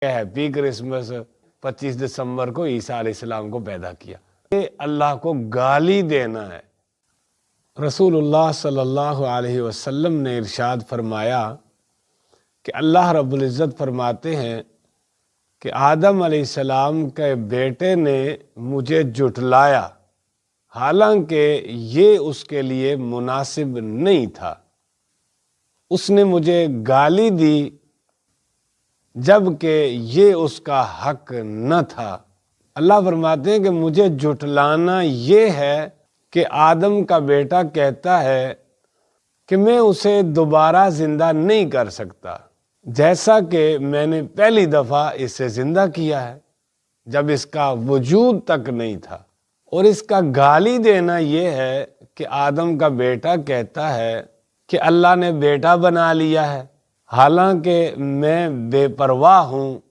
Happy Christmas 25 दिसंबर को ईसा अलैहिस्सलाम को पैदा किया। ये अल्लाह को गाली देना है। रसूलुल्लाह सल्लल्लाहु अलैहि वसल्लम ने इरशाद फरमाया कि अल्लाह रब्बुल इज़्ज़त फरमाते हैं कि आदम अलैहिस्सलाम के बेटे ने मुझे जुटलाया, हालांकि ये उसके लिए मुनासिब नहीं था। उसने मुझे गाली दी जबकि ये उसका हक न था। अल्लाह फरमाते हैं कि मुझे जुटलाना ये है कि आदम का बेटा कहता है कि मैं उसे दोबारा जिंदा नहीं कर सकता, जैसा कि मैंने पहली दफ़ा इसे जिंदा किया है जब इसका वजूद तक नहीं था। और इसका गाली देना ये है कि आदम का बेटा कहता है कि अल्लाह ने बेटा बना लिया है, हालांकि मैं बेपरवाह हूँ